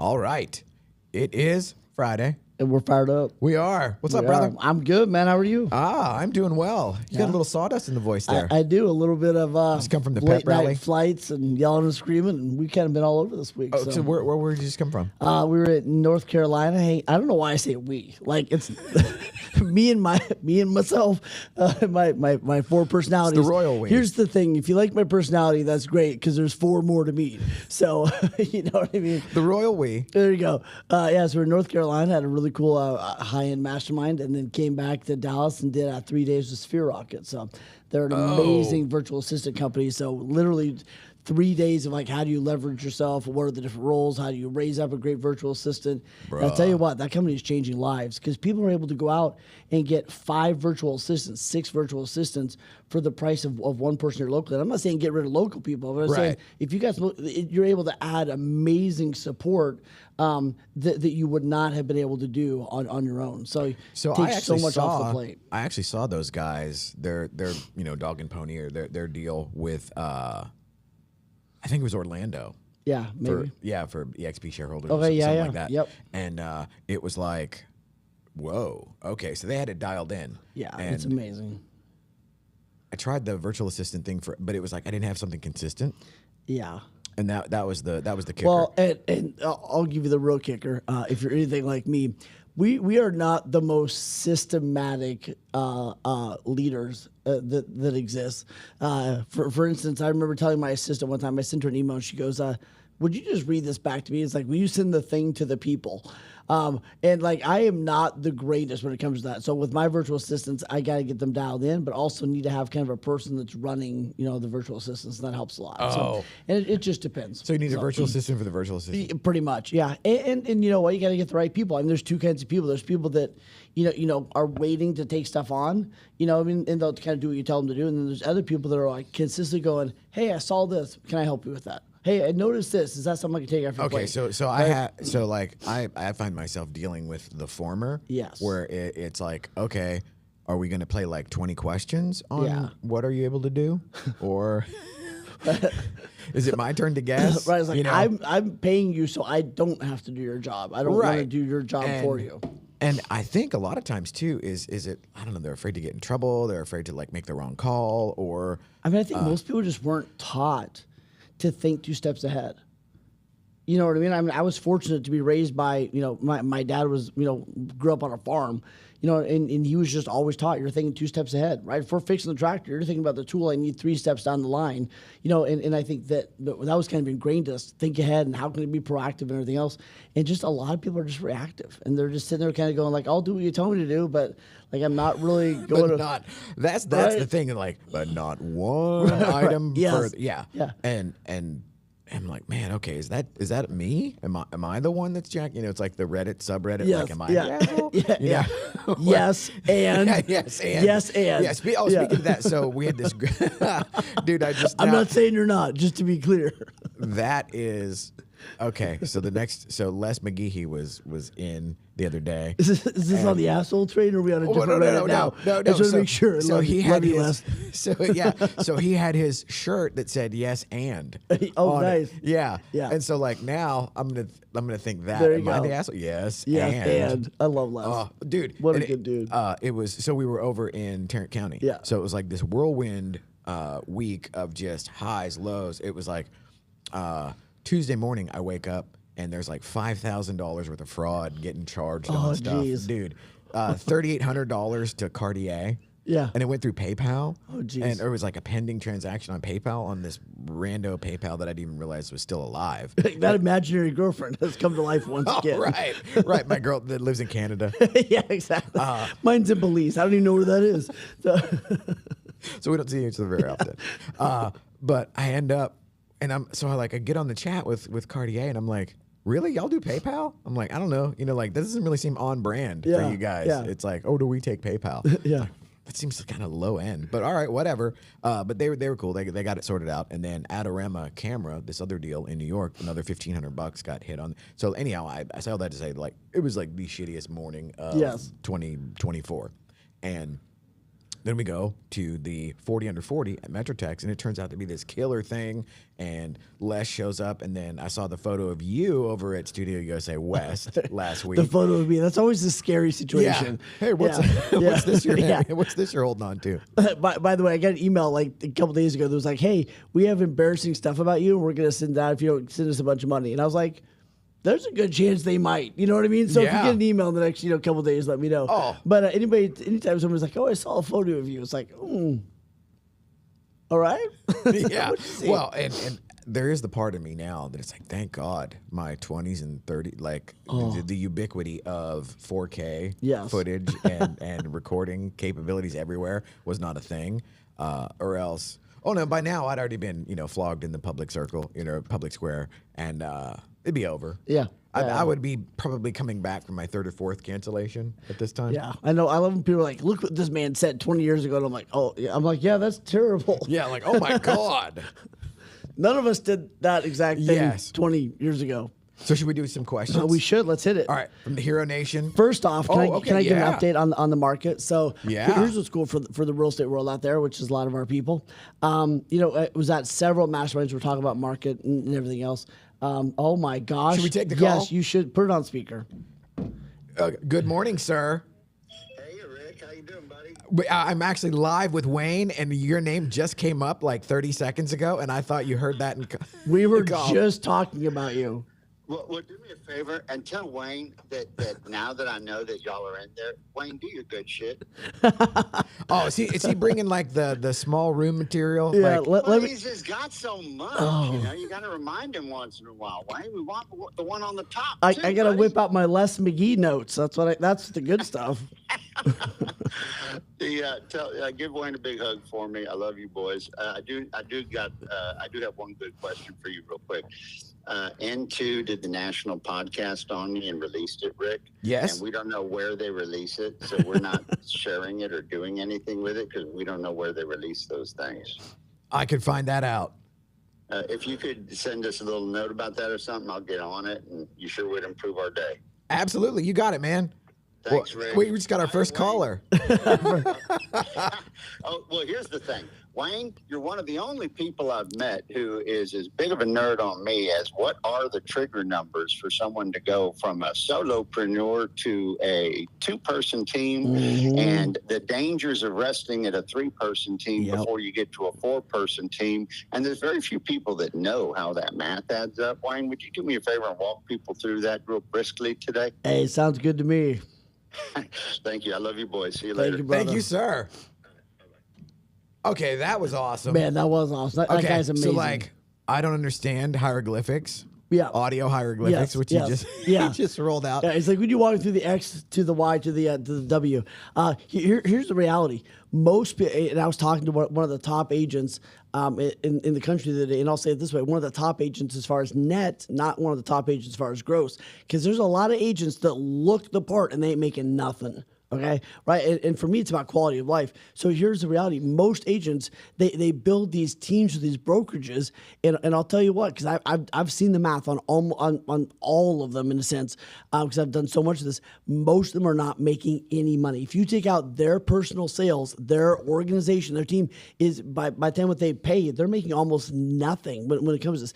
All right. It is Friday. And we're fired up. We are. What's up, We brother? are. I'm good, man. How are you? I'm doing well. You got a Yeah. little sawdust in the voice there. I do a little bit of Just come from the late pep rally? night flights and yelling and screaming, and we kind of been all over this week. so where did you just come from? We were at North Carolina. Hey, I don't know why I say we. Like it's me and myself, my four personalities. the royal we. Here's the thing: if you like my personality, that's great because there's four more to meet. So you know what I mean. The royal we. There you go. Yeah, so we're in North Carolina, had a really cool high-end mastermind, and then came back to Dallas and did 3 days with Sphere Rocket. So they're an amazing virtual assistant company. So literally 3 days of like, how do you leverage yourself? What are the different roles? How do you raise up a great virtual assistant? And I'll tell you what, that company is changing lives because people are able to go out and get 5 virtual assistants, 6 virtual assistants for the price of one person here locally. And I'm not saying get rid of local people, but I'm saying if you guys, you're able to add amazing support that you would not have been able to do on your own. So it takes so much off the plate. I actually saw those guys. Their dog and pony or their deal with I think it was Orlando. Yeah, maybe. For EXP shareholders. Okay, something yeah. like that. Yep. And it was like, whoa. Okay, so they had it dialed in. Yeah, and it's amazing. I tried the virtual assistant thing but it was like I didn't have something consistent. Yeah. And that was the kicker. Well, and I'll give you the real kicker. If you're anything like me, we are not the most systematic leaders that exist. For instance, I remember telling my assistant one time, I sent her an email and she goes, would you just read this back to me? It's like, will you send the thing to the people? And like, I am not the greatest when it comes to that. So with my virtual assistants, I got to get them dialed in, but also need to have kind of a person that's running, the virtual assistants. And that helps a lot. So, and it just depends. So you need a virtual assistant for the virtual assistant? Pretty much, yeah. And you know what? You got to get the right people. I mean, there's two kinds of people. There's people that, are waiting to take stuff on, and they'll kind of do what you tell them to do. And then there's other people that are like consistently going, hey, I saw this. Can I help you with that? Hey, I noticed this. Is that something I can take off your plate? I find myself dealing with the former. Yes. Where it's like, okay, are we going to play like 20 questions on what are you able to do? Or is it my turn to guess? Right. It's like, I'm paying you so I don't have to do your job. I don't want to do your job for you. And I think a lot of times too is it, I don't know, they're afraid to get in trouble. They're afraid to like make the wrong call or. I mean, I think most people just weren't taught to think 2 steps ahead. You know what I mean? I mean, I was fortunate to be raised by, my dad was, grew up on a farm, and he was just always taught you're thinking 2 steps ahead, right? If we're fixing the tractor, you're thinking about the tool I need 3 steps down the line, and I think that was kind of ingrained to us, think ahead and how can it be proactive and everything else. And just a lot of people are just reactive and they're just sitting there kind of going like, I'll do what you tell me to do, but like, I'm not really going to. That's the thing, like, but not one item. Yes. Yeah. And I'm like, man, okay, is that me? Am I the one that's jacking? It's like the Reddit subreddit. Yes. Like, am I? Yeah. Yes, and yes, and yes. Speaking of that, so we had this dude. I'm not saying you're not. Just to be clear, that is okay. So Les McGehee was in the other day. Is this on the asshole train or are we on a different Reddit now? No. I just want to make sure. So he had his. So he had his shirt that said yes and. Oh, nice. Yeah. And so like now I'm gonna think that. Am I the asshole? Yes. And I love Les. Oh, dude, what a good dude. It was so we were over in Tarrant County. Yeah. So it was like this whirlwind week of just highs, lows. It was like Tuesday morning I wake up and there's like $5,000 worth of fraud getting charged on stuff. Geez. Dude, $3,800 to Cartier. Yeah. And it went through PayPal. Oh, geez. And there was like a pending transaction on PayPal on this rando PayPal that I didn't even realize was still alive. That imaginary girlfriend has come to life once again. Right. My girl that lives in Canada. Yeah, exactly. Mine's in Belize. I don't even know where that is. So we don't see each other very often. But I end up, and I get on the chat with Cartier, and I'm like, really? Y'all do PayPal? I'm like, I don't know. Like, that doesn't really seem on brand for you guys. Yeah. It's like, oh, do we take PayPal? Yeah. That seems kind of low end, but all right, whatever. But they were cool. They got it sorted out, and then Adorama Camera, this other deal in New York, another $1,500 got hit on. So anyhow, I say all that to say, like, it was like the shittiest morning of 2024, and Then we go to the 40 under 40 at Metrotex, and it turns out to be this killer thing. And Les shows up, and then I saw the photo of you over at Studio USA West last week. The photo of me. That's always a scary situation. Yeah. Hey, what's this what's this you're holding on to? By the way, I got an email like a couple days ago that was like, "Hey, we have embarrassing stuff about you, and we're gonna send that if you don't send us a bunch of money." And I was like, there's a good chance they might. You know what I mean? So if you get an email in the next couple of days, let me know. Oh. But anytime someone's like, "Oh, I saw a photo of you," it's like, all right. Yeah. Well, and there is the part of me now that it's like, thank God my 20s and 30s, like the ubiquity of 4K footage and recording capabilities everywhere was not a thing, or else. Oh no! By now I'd already been flogged in the public circle, public square, and it'd be over. Yeah. I would be probably coming back from my third or fourth cancellation at this time. Yeah, I know. I love when people are like, "Look what this man said 20 years ago," and I'm like, "Oh, yeah." I'm like, "Yeah, that's terrible." Yeah, like, oh my God. None of us did that exact thing 20 years ago. So should we do some questions? We should. Let's hit it. All right, from the Hero Nation. First off, can I give an update on the market? So here's what's cool for the real estate world out there, which is a lot of our people. It was at several masterminds. We're talking about market and everything else. Oh my gosh! Should we take the call? Yes, you should. Put it on speaker. Good morning, sir. Hey, Rick. How you doing, buddy? I'm actually live with Wayne, and your name just came up like 30 seconds ago, and I thought you heard that. We were just talking about you. Well, do me a favor and tell Wayne that now that I know that y'all are in there, Wayne, do your good shit. Oh, is he bringing like the small room material? Yeah, like, He's just got so much. You got to remind him once in a while. Wayne, we want the one on the top. I got to whip out my Les McGee notes. That's the good stuff. Give Wayne a big hug for me. I love you, boys. I do have one good question for you, real quick. N2 did the national podcast on me and released it, Rick. Yes. And we don't know where they release it, so we're not sharing it or doing anything with it because we don't know where they release those things. I could find that out. If you could send us a little note about that or something, I'll get on it, and you sure would improve our day. Absolutely. You got it, man. Thanks, Rick. We just got our first caller. Oh, well, here's the thing. Wayne, you're one of the only people I've met who is as big of a nerd on me as what are the trigger numbers for someone to go from a solopreneur to a two-person team and the dangers of resting at a three-person team before you get to a four-person team. And there's very few people that know how that math adds up. Wayne, would you do me a favor and walk people through that real briskly today? Hey, sounds good to me. Thank you. I love you, boys. See you later. Brother. Thank you, sir. Okay, that was awesome. Man, that was awesome. That guy's amazing. So, like, I don't understand hieroglyphics. Yeah. Audio hieroglyphics, which you just rolled out. Yeah, it's like when you walk through the X to the Y to the W. Here's the reality. Most people, and I was talking to one of the top agents in the country the other day, and I'll say it this way: one of the top agents as far as net, not one of the top agents as far as gross, because there's a lot of agents that look the part and they ain't making nothing. Okay, right, and for me, it's about quality of life. So here's the reality: most agents they build these teams with these brokerages, and I'll tell you what, because I've seen the math on all of them in a sense, because I've done so much of this. Most of them are not making any money. If you take out their personal sales, their organization, their team is by the time what they pay, they're making almost nothing when it comes to this.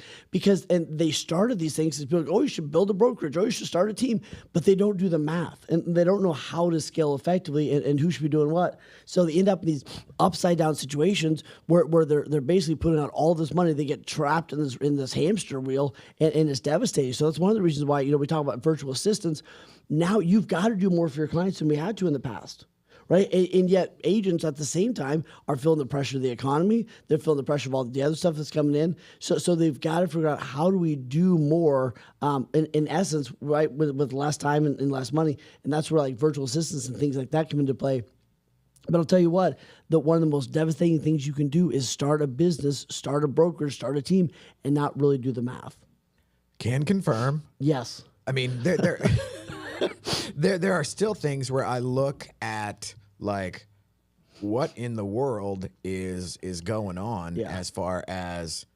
And they started these things as people like, oh, you should build a brokerage, oh, you should start a team, but they don't do the math and they don't know how to scale effectively and who should be doing what. So they end up in these upside down situations where they're basically putting out all this money. They get trapped in this hamster wheel and it's devastating. So that's one of the reasons why, we talk about virtual assistants. Now you've got to do more for your clients than we had to in the past. Right. And yet agents at the same time are feeling the pressure of the economy. They're feeling the pressure of all the other stuff that's coming in. So they've got to figure out how do we do more in essence, right, with less time and less money. And that's where like virtual assistants and things like that come into play. But I'll tell you what, one of the most devastating things you can do is start a business, start a brokerage, start a team, and not really do the math. Can confirm. Yes. I mean, there are still things where I look at like what in the world is going on as far as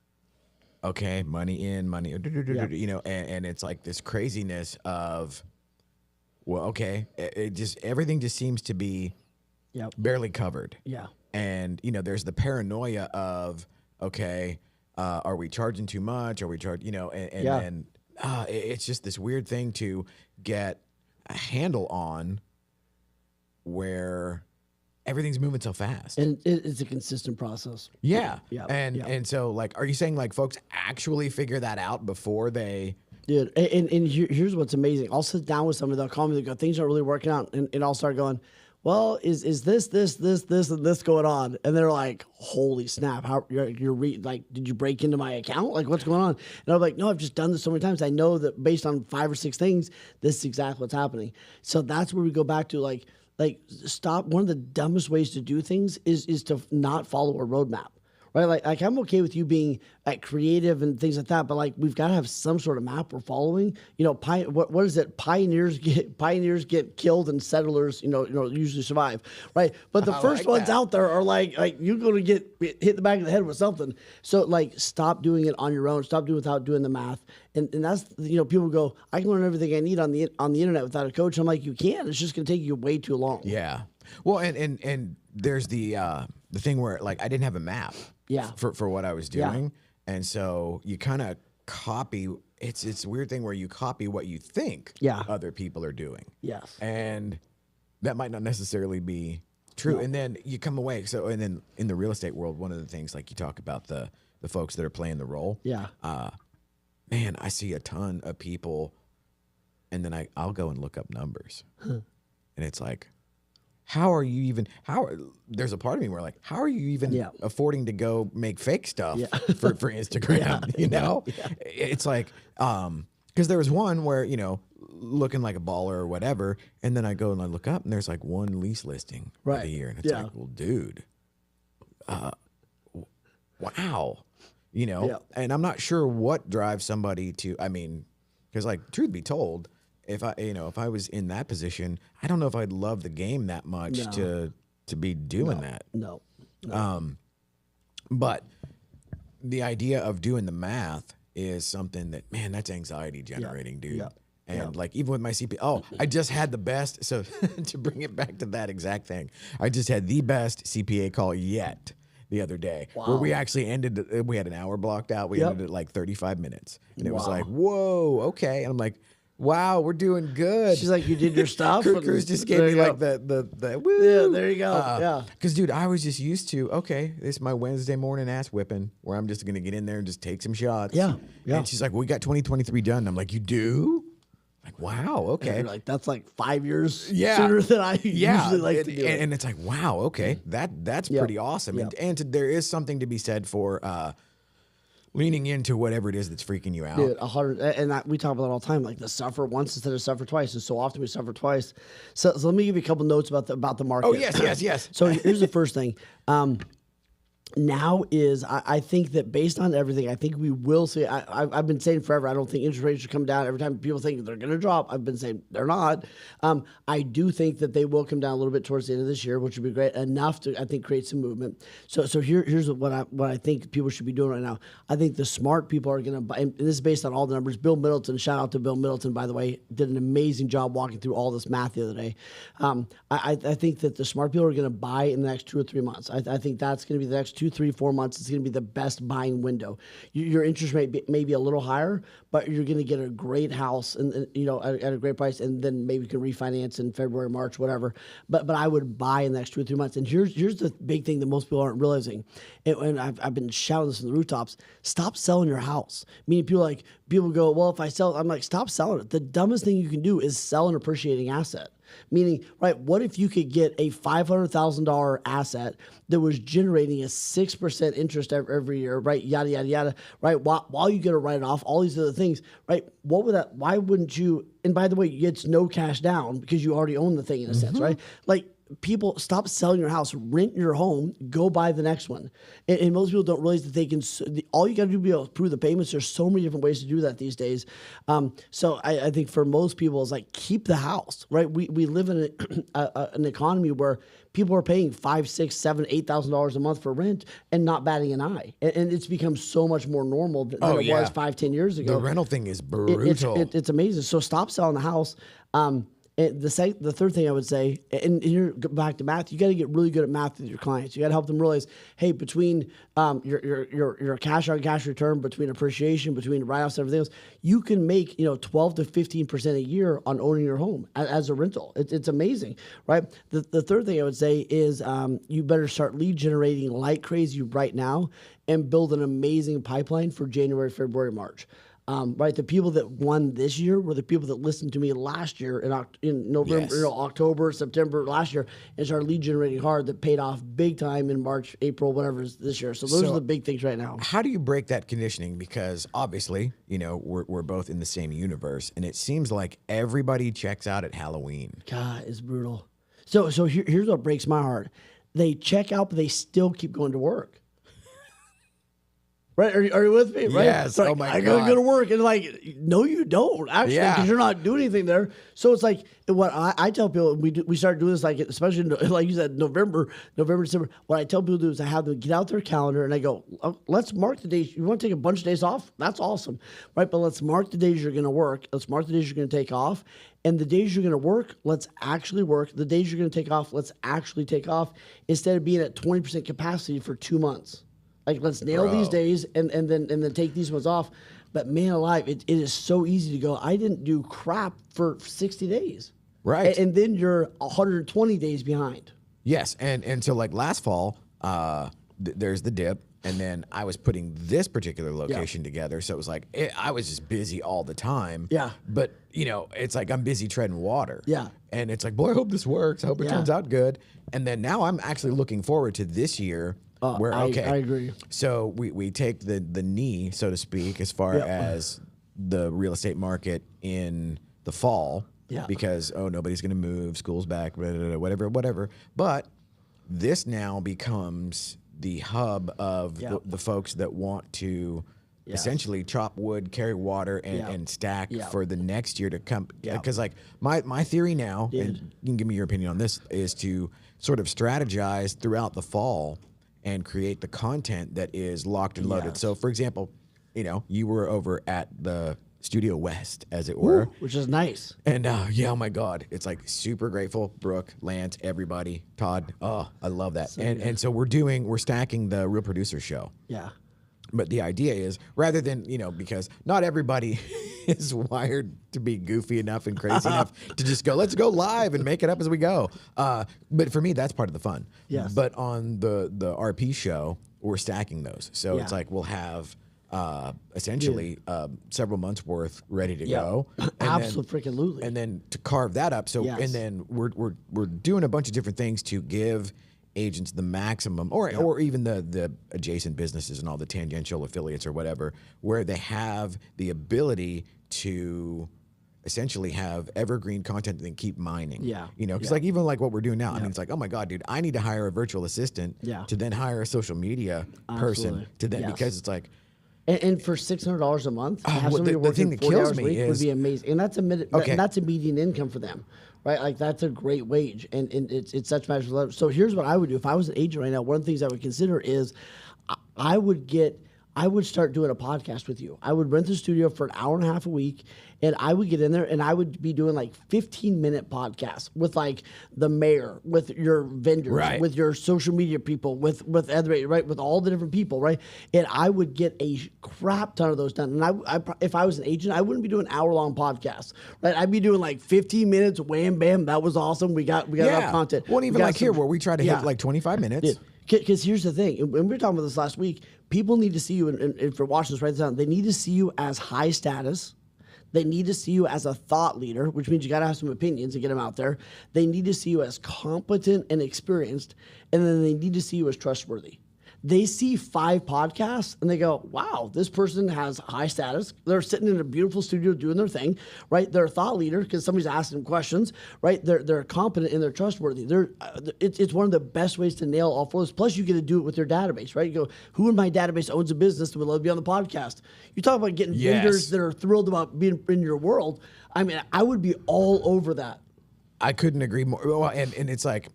money in, money, and it's like this craziness of it just everything just seems to be Yep. barely covered. Yeah. And, you know, there's the paranoia of, okay, are we charging too much? Are we charging, you know, and Yeah. then it's just this weird thing to get a handle on where everything's moving so fast. And it's a consistent process. Yeah. Yeah. And so, like, are you saying, like, folks actually figure that out before they... Dude, and here's what's amazing. I'll sit down with somebody, they'll call me, they go, things aren't really working out. And I'll start going, well, is this, and this going on? And they're like, holy snap, how like, did you break into my account? Like, what's going on? And I'm like, no, I've just done this so many times. I know that based on 5 or 6 things, this is exactly what's happening. So that's where we go back to like stop. One of the dumbest ways to do things is to not follow a roadmap. Right, like I'm okay with you being creative and things like that, but like we've got to have some sort of map we're following. You know, what is it? Pioneers get killed and settlers, you know, usually survive. Right, but the first ones out there are like you're going to get hit the back of the head with something. So like, stop doing it on your own. Stop doing it without doing the math. And that's, you know, people go, I can learn everything I need on the internet without a coach. I'm like, you can. It's just going to take you way too long. Yeah. Well, and there's the thing where, like, I didn't have a map. Yeah. For what I was doing, and so you kind of copy. It's a weird thing where you copy what you think other people are doing. Yes. And that might not necessarily be true. No. And then you come away. So, and then in the real estate world, one of the things, like, you talk about the folks that are playing the role. Yeah. Man, I see a ton of people, and then I'll go and look up numbers, and it's like, there's a part of me where, like, how are you even affording to go make fake stuff for Instagram? You know, it's like, because there was one where, you know, looking like a baller or whatever, and then I go and I look up and there's like one lease listing for the year, and it's like, well, dude, wow, you know, and I'm not sure what drives somebody to, I mean, because, like, truth be told, if I was in that position, I don't know if I'd love the game that much to be doing that. No. But the idea of doing the math is something that, man, that's anxiety generating, dude. Yeah. And like, even with my CPA, I just had the best. So to bring it back to that exact thing, I just had the best CPA call yet the other day, where we actually ended. We had an hour blocked out. We ended at like 35 minutes, and it was like, whoa, okay. And I'm like, wow, we're doing good. She's like, you did your stuff. Cruz just gave me like the woo. Yeah, there you go. Because, dude, I was just used to, okay, this is my Wednesday morning ass whipping, where I'm just gonna get in there and just take some shots. Yeah. And she's like, well, we got 2023 done. And I'm like, you do? Like, wow, okay. And like, that's like 5 years sooner than I usually like to do. And it's like, wow, okay, that's pretty awesome. And there is something to be said for leaning into whatever it is that's freaking you out. Dude, 100, and we talk about it all the time, like the suffer once instead of suffer twice. And so often we suffer twice. So let me give you a couple notes about the market. Oh, yes. So here's the first thing. Now is, I think that based on everything, I think we will see, I've been saying forever, I don't think interest rates should come down. Every time people think they're going to drop, I've been saying they're not. I do think that they will come down a little bit towards the end of this year, which would be great, enough to, I think, create some movement. So here's what I think people should be doing right now. I think the smart people are going to buy, and this is based on all the numbers. Bill Middleton, shout out to Bill Middleton, by the way, did an amazing job walking through all this math the other day. I think that the smart people are going to buy in the next 2 or 3 months. I think that's going to be the next 2, 3, 4 months. It's going to be the best buying window. Your interest rate may be a little higher, but you're going to get a great house and you know, at a great price, and then maybe you can refinance in February, March, whatever. But I would buy in the next 2 or 3 months. And here's the big thing that most people aren't realizing, and I've been shouting this from the rooftops: stop selling your house. Meaning people go, well, if I sell, I'm like, stop selling it. The dumbest thing you can do is sell an appreciating asset. Meaning, right, what if you could get a $500,000 asset that was generating a 6% interest every year, right, yada, yada, yada, right, while you get to write it off, all these other things, right, why wouldn't you, and by the way, it's no cash down because you already own the thing in a sense, right? Like, people, stop selling your house, rent your home, go buy the next one. And most people don't realize that they can, all you got to do to be able to approve the payments. There's so many different ways to do that these days. So I think for most people, it's like, keep the house, right? We live in an economy where people are paying $5,000, $6,000, $7,000, $8,000 a month for rent and not batting an eye. And it's become so much more normal than it was 5-10 years ago. The rental thing is brutal. It's amazing. So stop selling the house. And the third thing I would say, and you're back to math, you got to get really good at math with your clients. You got to help them realize, hey, between your cash on cash return, between appreciation, between write-offs, and everything else, you can make 12 to 15% a year on owning your home as a rental. It's amazing, right? The third thing I would say is you better start lead generating like crazy right now and build an amazing pipeline for January, February, March. Right, the people that won this year were the people that listened to me last year in November, Yes. October, September last year, and started lead generating hard. That paid off big time in March, April, whatever is this year. So those are the big things right now. How do you break that conditioning? Because obviously, we're both in the same universe, and it seems like everybody checks out at Halloween. God, it's brutal. So here's what breaks my heart: they check out, but they still keep going to work. Right? Are you with me? Right? Yes. Like, Oh my I God. gotta go to work, and like, no, you don't actually, because you're not doing anything there. So it's like what I tell people. We start doing this, like especially like you said, November, December. What I tell people to do is I have them get out their calendar and I go, let's mark the days. You want to take a bunch of days off? That's awesome, right? But let's mark the days you're going to work. Let's mark the days you're going to take off. And the days you're going to work, let's actually work. The days you're going to take off, let's actually take off, instead of being at 20% capacity for 2 months. Like, let's nail these days and then take these ones off. But man alive, it is so easy to go, I didn't do crap for 60 days. Right. And then you're 120 days behind. Yes, and so like last fall, there's the dip, and then I was putting this particular location together, so it was like I was just busy all the time. Yeah. But it's like I'm busy treading water. Yeah. And it's like, boy, I hope this works. I hope it turns out good. And then now I'm actually looking forward to this year. Where I agree. So we take the knee, so to speak, as far as the real estate market in the fall. Yeah. Because nobody's going to move, school's back, whatever. But this now becomes the hub of the folks that want to essentially chop wood, carry water, and stack for the next year to come. Because like my theory now, and you can give me your opinion on this, is to sort of strategize throughout the fall and create the content that is locked and loaded. Yes. So, for example, you were over at the Studio West, as it were. Ooh, which is nice. And oh my God, it's like super grateful. Brooke, Lance, everybody, Todd. Oh, I love that. And so we're stacking the Real Producer Show. Yeah. But the idea is, rather than, because not everybody is wired to be goofy enough and crazy enough to just go, let's go live and make it up as we go. But for me, that's part of the fun. Yes. But on the RP show, we're stacking those. So it's like we'll have essentially several months worth ready to go. Absolutely. And then to carve that up. So and then we're doing a bunch of different things to give agents the maximum, or even the adjacent businesses and all the tangential affiliates or whatever, where they have the ability to essentially have evergreen content and then keep mining. Because like even like what we're doing now, I mean, it's like, oh my God, dude, I need to hire a virtual assistant to then hire a social media person to then, because it's like, and for $600 a month, to have somebody the working thing that 40 kills hours a me week would is- be amazing. And that's a median income for them, right? Like that's a great wage, and it's such magical leverage. So here's what I would do if I was an agent right now. One of the things I would consider is I would start doing a podcast with you. I would rent the studio for an hour and a half a week, and I would get in there and I would be doing like 15-minute podcasts with like the mayor, with your vendors, with your social media people, with other, right, with all the different people, right? And I would get a crap ton of those done. And I if I was an agent, I wouldn't be doing hour-long podcasts, right? I'd be doing like 15 minutes, wham, bam, that was awesome. We got enough content. Well, even like here where we try to hit like 25 minutes. Because here's the thing, and we were talking about this last week, people need to see you, and if you're watching this, write this down, they need to see you as high status. They need to see you as a thought leader, which means you got to have some opinions and get them out there. They need to see you as competent and experienced, and then they need to see you as trustworthy. They see 5 podcasts and they go, wow, this person has high status. They're sitting in a beautiful studio doing their thing, right? They're a thought leader because somebody's asking them questions, right? They're competent and they're trustworthy. It's one of the best ways to nail all 4 of those. Plus, you get to do it with your database, right? You go, who in my database owns a business that would love to be on the podcast? You talk about getting vendors that are thrilled about being in your world. I mean, I would be all over that. I couldn't agree more. Well, and it's like,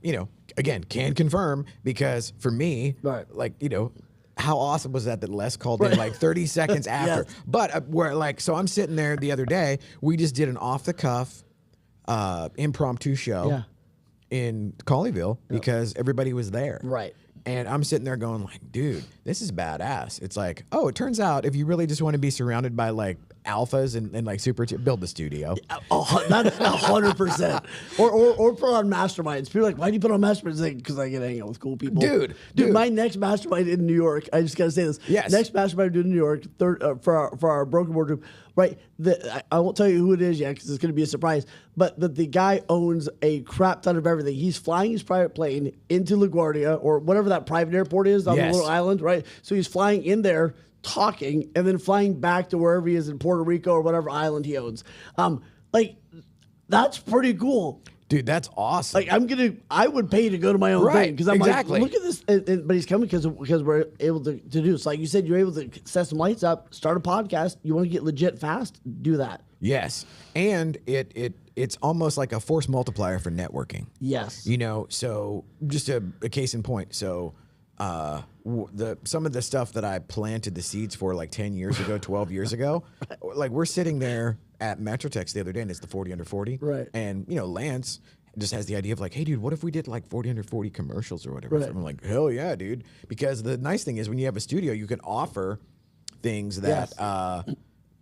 again, can confirm, because for me, like, how awesome was that Les called in like 30 seconds after? But so I'm sitting there the other day, we just did an off the cuff impromptu show in Colleyville because everybody was there. Right. And I'm sitting there going like, dude, this is badass. It's like, oh, it turns out if you really just want to be surrounded by like alphas and like build the studio. Oh, that's 100%. Or put on masterminds. People are like, why do you put on masterminds? Like, because I get to hang out with cool people. Dude. My next mastermind in New York, I just got to say this. Yes. Next mastermind in New York, for our broker boardroom, right? I won't tell you who it is yet because it's going to be a surprise. But the guy owns a crap ton of everything. He's flying his private plane into LaGuardia or whatever that private airport is on the little island, right? So he's flying in there, talking, and then flying back to wherever he is in Puerto Rico or whatever island he owns. Like, that's pretty cool. Dude, that's awesome. Like, I would pay to go to my own thing because I'm like, look at this. But he's coming because we're able to do. So like you said, you're able to set some lights up, start a podcast. You want to get legit fast? Do that. Yes, and it's almost like a force multiplier for networking. Yes. You know, so just a case in point. So some of the stuff that I planted the seeds for like 10 years ago, 12 years ago, like we're sitting there at Metrotex the other day and it's the 40 under 40. Right. And, you know, Lance just has the idea of like, hey, dude, what if we did like 40 under 40 commercials or whatever? Right. So I'm like, hell yeah, dude. Because the nice thing is when you have a studio, you can offer things that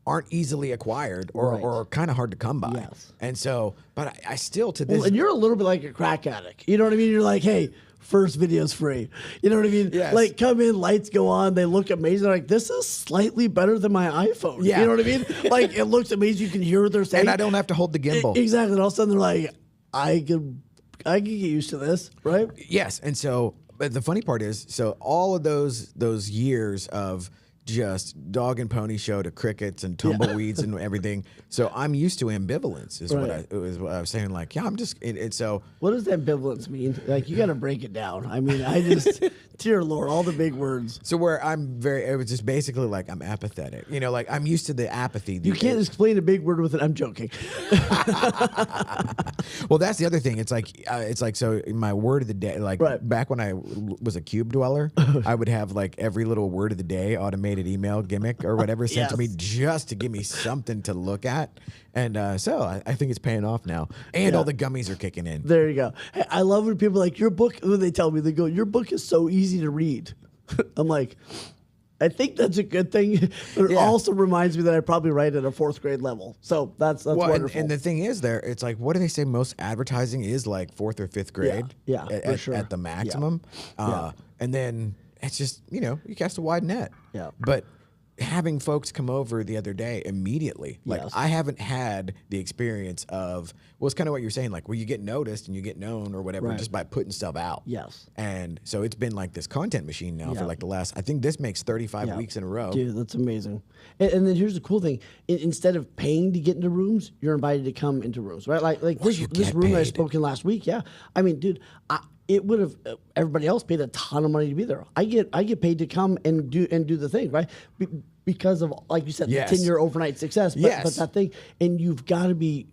aren't easily acquired or kind of hard to come by. Yes. And so, but I still to this. Well, and you're a little bit like a crack addict. You know what I mean? You're like, hey, first video's free. You know what I mean? Yes. Like, come in, lights go on, they look amazing. They're like, this is slightly better than my iPhone. Yeah. You know what I mean? Like, it looks amazing. You can hear what they're saying. And I don't have to hold the gimbal. Exactly. And all of a sudden they're like, I can get used to this, right? Yes. And so, but the funny part is, so all of those years of just dog and pony show to crickets and tumbleweeds and everything. So I'm used to ambivalence is what I was saying. Like, yeah, I'm just, so. What does ambivalence mean? Like, you got to break it down. I mean, I just, dear Lord, all the big words. So where it was just basically like, I'm apathetic. You know, like I'm used to the apathy. You can't explain a big word with it. I'm joking. Well, that's the other thing. It's like, so my word of the day, like back when I was a cube dweller, I would have like every little word of the day automated email gimmick or whatever sent to me just to give me something to look at. And so I think it's paying off now. And all the gummies are kicking in. There you go. Hey, I love when people are like, your book, when they tell me, they go, your book is so easy to read. I'm like, I think that's a good thing. But it also reminds me that I probably write at a 4th grade level. So that's wonderful. And the thing is it's like, what do they say? Most advertising is like 4th or 5th grade. Yeah, for sure. At the maximum. And then it's just, you know, you cast a wide net. Yeah. But having folks come over the other day immediately, like I haven't had the experience of, well, it's kind of what you're saying, like where you get noticed and you get known or whatever just by putting stuff out. Yes. And so it's been like this content machine now for like the last, I think this makes 35 weeks in a row. Dude, that's amazing. And then here's the cool thing. Instead of paying to get into rooms, you're invited to come into rooms, right? Like this room that I spoke in last week. Yeah. I mean, dude, it would have everybody else paid a ton of money to be there. I get paid to come and do the thing, right? Because of, like you said, the 10-year overnight success. But that thing, and you've got to be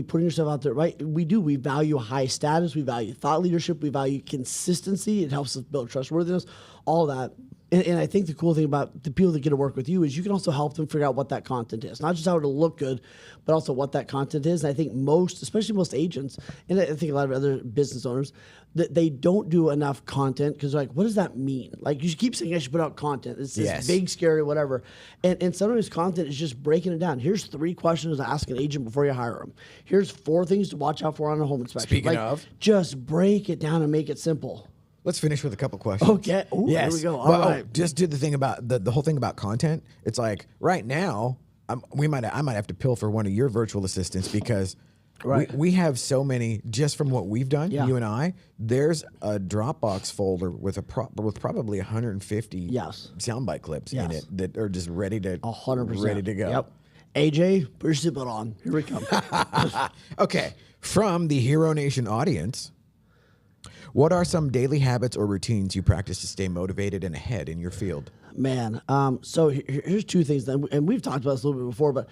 putting yourself out there, right? We value high status, we value thought leadership, we value consistency. It helps us build trustworthiness, all that. And I think the cool thing about the people that get to work with you is you can also help them figure out what that content is. Not just how it'll look good, but also what that content is. And I think especially most agents, and I think a lot of other business owners, that they don't do enough content because they're like, what does that mean? Like, you keep saying I should put out content. It's this big, scary, whatever. And sometimes content is just breaking it down. Here's 3 questions to ask an agent before you hire them. Here's 4 things to watch out for on a home inspection. Speaking of. Just break it down and make it simple. Let's finish with a couple questions. Okay. Ooh, yes. Here we go. All right. Just do the thing about the whole thing about content. It's like right now, I might have to pilfer one of your virtual assistants because we have so many just from what we've done. You and I. There's a Dropbox folder with probably 150 soundbite clips in it that are just ready to 100% ready to go. Yep. AJ, put your seatbelt on. Here we come. Okay. From the Hero Nation audience. What are some daily habits or routines you practice to stay motivated and ahead in your field? Man, so here's 2 things, and we've talked about this a little bit before, but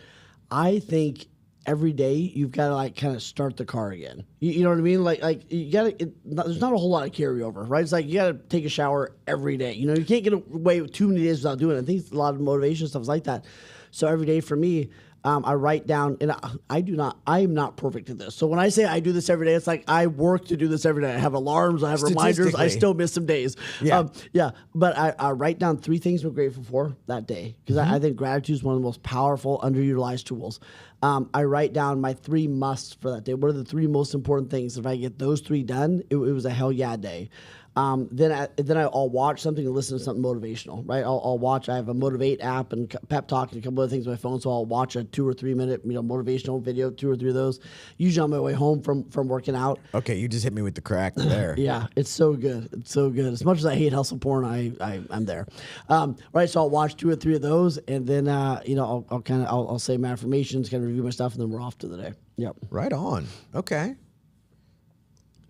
I think every day you've got to like kind of start the car again. You know what I mean? Like you got to. There's not a whole lot of carryover, right? It's like you got to take a shower every day. You know, you can't get away with too many days without doing it. I think a lot of motivation stuff is like that. So every day for me, I write down, and I am not perfect at this. So when I say I do this every day, it's like I work to do this every day. I have alarms, I have reminders, I still miss some days. Yeah. But I write down 3 things I'm grateful for that day, because I think gratitude is one of the most powerful, underutilized tools. I write down my 3 musts for that day. What are the 3 most important things? If I get those 3 done, it was a hell yeah day. Then I'll watch something and listen to something motivational, right? I'll watch. I have a Motivate app and Pep Talk and a couple other things on my phone, so I'll watch a 2 or 3 minute motivational video, 2 or 3 of those. Usually on my way home from working out. Okay, you just hit me with the crack there. Yeah, it's so good. It's so good. As much as I hate hustle porn, I'm there. Right, so I'll watch 2 or 3 of those, and then I'll say my affirmations, kind of review my stuff, and then we're off to the day. Yep. Right on. Okay.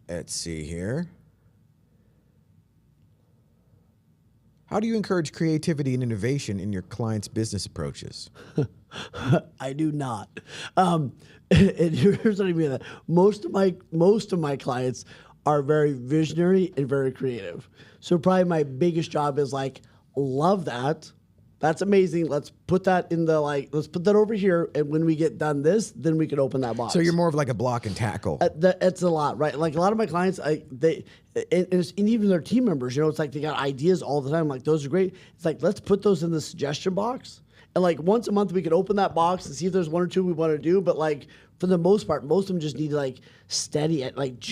Let's see here. How do you encourage creativity and innovation in your clients' business approaches? I do not. And here's what I mean. Most of my clients are very visionary and very creative. So probably my biggest job is like, love that. That's amazing. Let's put that in let's put that over here. And when we get done this, then we can open that box. So you're more of like a block and tackle. It's a lot, right? Like a lot of my clients, and even their team members, it's like they got ideas all the time. Like, those are great. It's like, let's put those in the suggestion box. And like once a month we can open that box and see if there's 1 or 2 we want to do. But like for the most part, most of them just need to like steady it. Like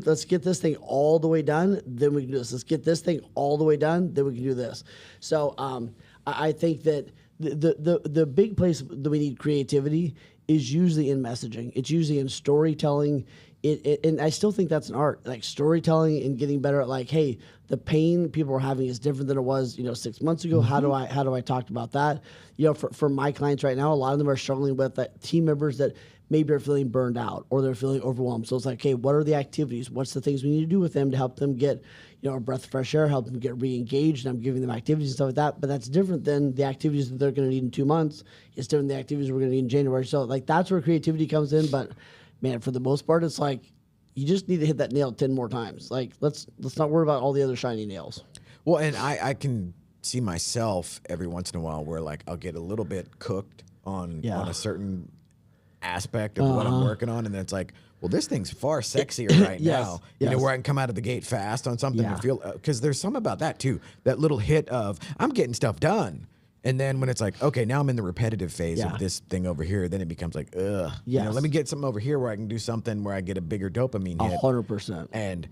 let's get this thing all the way done. Then we can do this. Let's get this thing all the way done. Then we can do this. So, I think that the big place that we need creativity is usually in messaging. It's usually in storytelling. And I still think that's an art, like storytelling and getting better at like, hey, the pain people are having is different than it was, 6 months ago. How do I talk about that? For my clients right now, a lot of them are struggling with team members that maybe are feeling burned out or they're feeling overwhelmed. So it's like, hey, what are the activities? What's the things we need to do with them to help them get, a breath of fresh air, help them get re-engaged? And I'm giving them activities and stuff like that. But that's different than the activities that they're going to need in 2 months. It's different than the activities we're going to need in January. So like that's where creativity comes in. But man, for the most part, it's like you just need to hit that nail 10 more times. Like let's not worry about all the other shiny nails. Well, and I can see myself every once in a while where like I'll get a little bit cooked on a certain aspect of what I'm working on, and then it's like, well, this thing's far sexier right now. Where I can come out of the gate fast on something and feel, because there's some about that too, that little hit of I'm getting stuff done. And then when it's like, okay, now I'm in the repetitive phase of this thing over here, then it becomes like, ugh. Yes. Let me get something over here where I can do something where I get a bigger dopamine hit. 100%. And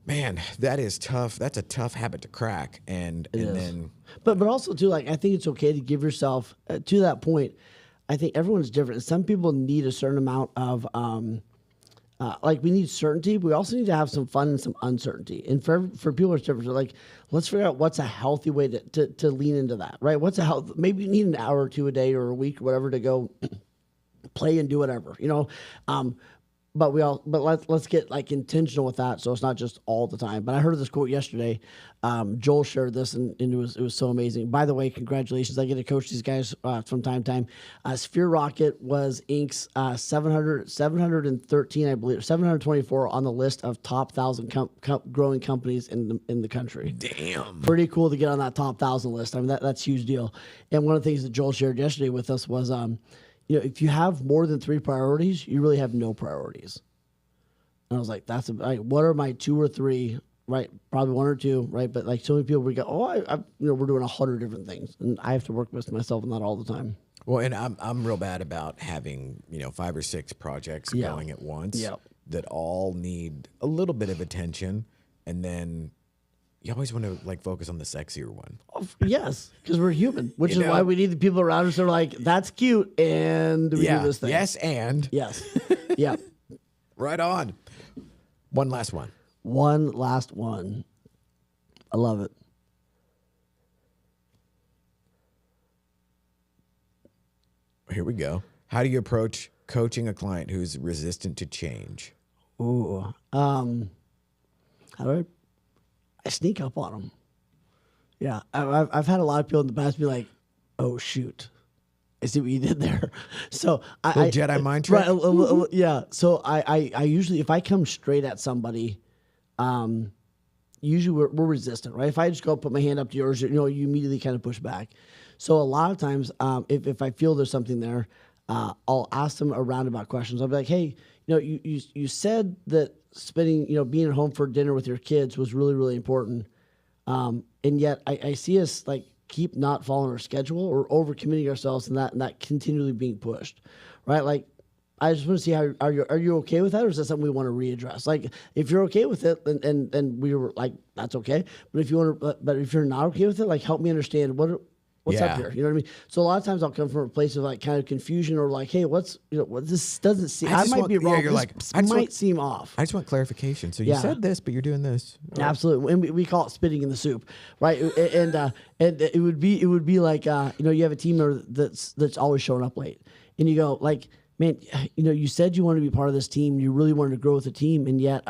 man, that is tough. That's a tough habit to crack. But also too, like I think it's okay to give yourself to that point. I think everyone's different. Some people need a certain amount of we need certainty, but we also need to have some fun and some uncertainty. And for people, it's different. So like, let's figure out what's a healthy way to lean into that, right? Maybe you need an hour or 2 a day or a week or whatever to go play and do whatever, But let's get like intentional with that, so it's not just all the time. But I heard this quote yesterday. Joel shared this, and it was so amazing. By the way, congratulations! I get to coach these guys from time to time. Sphere Rocket was Inc.'s 713, I believe, 724 on the list of top 1,000 growing companies in the country. Damn, pretty cool to get on that top 1,000 list. I mean, that's a huge deal. And one of the things that Joel shared yesterday with us was if you have more than 3 priorities, you really have no priorities. And I was like, what are my 2 or 3, right? Probably 1 or 2, right? But like so many people, we go, we're doing 100 different things. And I have to work with myself on that all the time. Well, and I'm real bad about having, 5 or 6 projects going at once that all need a little bit of attention. And then you always want to like focus on the sexier one. Yes, because we're human, which is why we need the people around us that are like, that's cute, and we do this thing. Yes, and. Yes. Yeah. Right on. One last one. One last one. I love it. Here we go. How do you approach coaching a client who's resistant to change? Ooh. How do I sneak up on them? Yeah, I've had a lot of people in the past be like, "Oh shoot, I see what you did there." So Jedi mind trick. Right, yeah. So I usually, if I come straight at somebody, usually we're resistant, right? If I just go put my hand up to yours, you immediately kind of push back. So a lot of times, if I feel there's something there, I'll ask them a roundabout questions. I'll be like, hey, you said that spending, being at home for dinner with your kids was really, really important. And yet I see us like keep not following our schedule or over committing ourselves and that continually being pushed, right? Like, I just want to see how are you okay with that, or is that something we want to readdress? Like, if you're okay with it, and we were like, that's okay. But if you want to, but if you're not okay with it, like, help me understand what's up here. You know what I mean? So a lot of times I'll come from a place of like kind of confusion or like, hey, what this doesn't seem. I might be wrong. Yeah, you're this like, might seem off. I just want clarification. So you said this, but you're doing this. Absolutely, and we call it spitting in the soup, right? And it would be like you have a team member that's always showing up late, and you go like, man, you said you wanted to be part of this team, you really wanted to grow with the team, and yet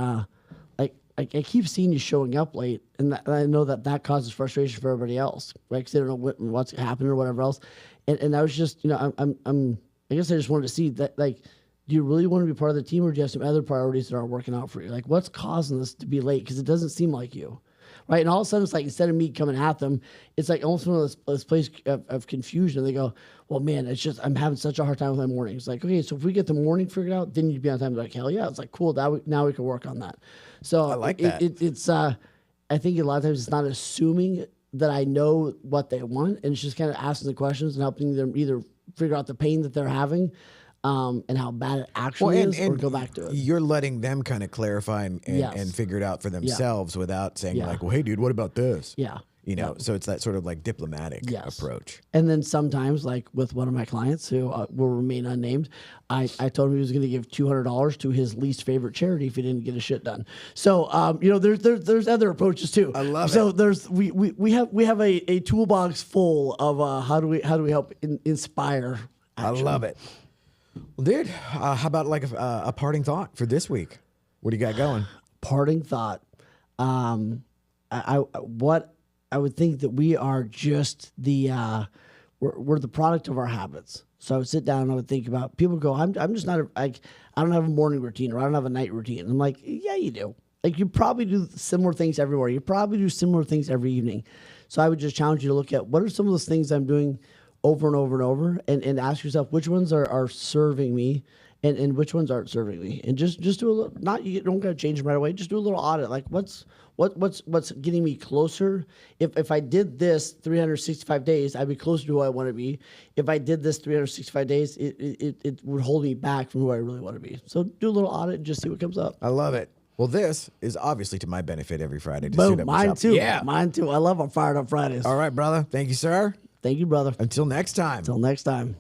I keep seeing you showing up late, and I know that causes frustration for everybody else, right? Because they don't know what's happening or whatever else. And I was just, I guess I just wanted to see that, like, do you really want to be part of the team, or do you have some other priorities that aren't working out for you? Like, what's causing this to be late? Because it doesn't seem like you, right? And all of a sudden, it's like, instead of me coming at them, it's like almost one of this place of confusion. They go, well, man, it's just, I'm having such a hard time with my morning. It's like, okay, so if we get the morning figured out, then you'd be on time. Like, hell yeah. It's like, cool, now we can work on that. So I like that. It's I think a lot of times it's not assuming that I know what they want, and it's just kind of asking the questions and helping them either figure out the pain that they're having, and how bad it actually is, or go back to it. You're letting them kind of clarify and figure it out for themselves without saying like, well, hey, dude, what about this? Yeah. So it's that sort of like diplomatic approach. And then sometimes, like with one of my clients who will remain unnamed, I told him he was going to give $200 to his least favorite charity if he didn't get his shit done. So there's other approaches too. I love it. So we have a toolbox full of how do we help inspire action. I love it. Well, dude, how about like a parting thought for this week? What do you got going? Parting thought. I would think that we are just we're the product of our habits. So I would sit down and I would think about, people go, I'm just not I don't have a morning routine, or I don't have a night routine. And I'm like, yeah, you do. Like, you probably do similar things everywhere. You probably do similar things every evening. So I would just challenge you to look at, what are some of those things I'm doing over and over and over, and ask yourself which ones are serving me and which ones aren't serving me. And just do a little, you don't got to change them right away. Just do a little audit. Like, what's getting me closer? If I did this 365 days, I'd be closer to who I want to be. If I did this 365 days, it would hold me back from who I really want to be. So do a little audit and just see what comes up. I love it. Well, this is obviously to my benefit every Friday. To Boom, mine too. Yeah, mine too. I love our Fired Up Fridays. All right, brother. Thank you, sir. Thank you, brother. Until next time. Until next time.